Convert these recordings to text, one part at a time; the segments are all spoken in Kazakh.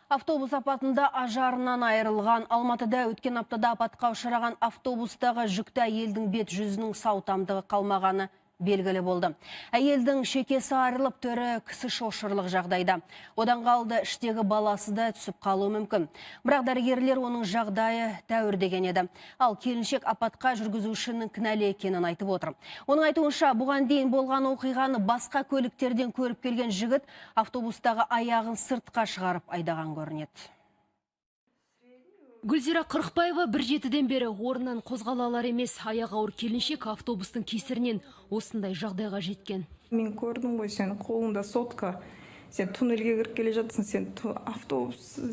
Автобус апатында ажарынан айырылған, Алматыда өткен аптада апатқа ұшыраған автобустағы жүкті әйелдің бет жүзінің сау тамдығы қалмағаны белгілі болды. Әйелдің шекесі айырылып, түрі кісі шошырлық жағдайда. Одан қалды іштегі баласы да түсіп қалуы мүмкін. Бірақ дәрігерлер оның жағдайы тәуір деген еді. Ал келіншек апатқа жүргізушінің кінәлі екенін айтып отыр. Оның айтуынша, бұған дейін болған оқиғаны басқа көліктерден көріп келген жігіт автобустағы аяғын сыртқа шығарып айдаған көрінеді. Гүлзира Қырықбаева 1-7-ден бері орнынан қозғала алар емес, аяғы ауыр келіншек автобустың кесірінен осындай жағдайға жеткен. Мен көрдім ғой, сен қолыңда сотка, сен туннельге кіріп келе жатсың,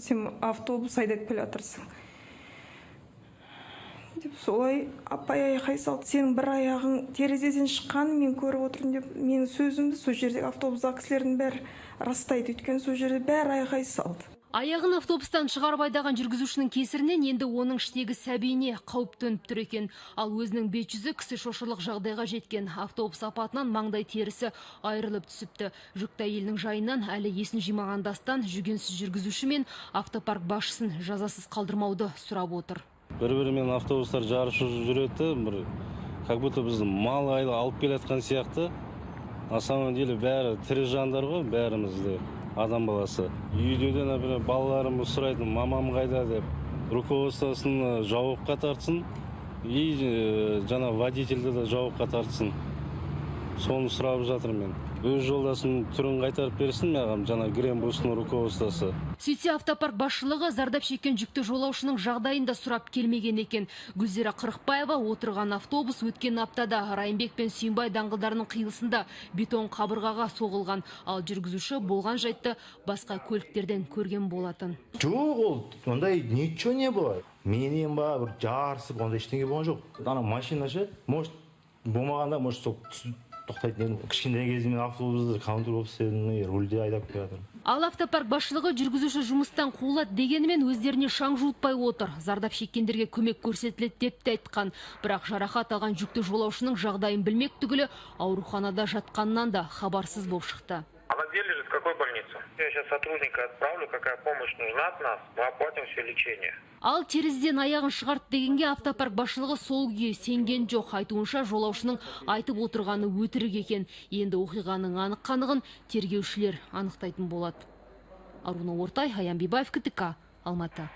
сен автобус айдап келе жатырсың. Деп солай апай айқай салды, сенің бір аяғың терезеден шыққанын мен көріп отырмын деп, менің сөзімді сол жердегі автобустағы кісілердің бәрі растайды, өйткені сол жерде бәрі айқай салды. Аяғын автобустан шығарып айдаған жүргізушінің кесірінен енді оның іштегі сәбиіне қауіп төніп тұр екен. Ал өзінің бет жүзі кісі шошырлық жағдайға жеткен. Автобус апатынан маңдай терісі айырылып түсіпті. Жүкті әйелдің жайынан әлі есін жимаған дастан жүгенсіз жүргізуші мен автопарк басшысын жазасыз қалдырмауды сұрап отыр. Бір-бірімен автобустар жарысып жүреді, как будто бізді мал алып келатқан сияқты. На самом деле бәрі тірі жандар ғой, бәрімізде. Адам баласы. Үйде де, например, балаларымыз сұрайды, мамам қайда деп, руководствосын жауапқа тартсын, и жаңа водительді де жауапқа тартсын. Соны сұрап жатыр мен. Өз жолдасының түрін қайтарып берсін маған, жаңа Гренбустың руководствосы. Сөйтсе автопарк басшылығы зардап шеккен жүкті жолаушының жағдайында сұрап келмеген екен. Гүлзира Қырықбаева отырған автобус өткен аптада Райымбек пен Сүйінбай даңғылдарының қиылысында бетон қабырғаға соғылған. Ал жүргізуші болған жайтты басқа көліктерден көрген болатын. Жоқ, ол ондай ничего не было. Менен ба, бір жарысып, ондай ештеңе болған жоқ. Ана машина ше, может болмағанда, может сол тоқтайтын. Кішкентай кезімде автобусты кондуктор болып істедім, рульде айдап келе жатырмын. Ал автопарк басшылығы жүргізуші жұмыстан қуылады дегенімен өздеріне шаң жуытпай отыр. Зардап шеккендерге көмек көрсетіледі деп те айтқан. Бірақ жарақат алған жүкті жолаушының жағдайын білмек түгілі ауруханада жатқаннан да хабарсыз болып шықты. Она где лежит, в какой больнице? Я сейчас сотрудника отправлю, какая помощь нужна от нас, мы оплатим все лечение. Ал терезеден аяғын шығарт дегенге автопарк басшылығы сол күйі сенген жоқ. Айтуынша жолаушының айтып отырғаны өтірік екен. Енді оқиғаның анық-қанығын тергеушілер анықтайтын болады. Аруна Ортай, Аян Бибаев, КТК, Алматы.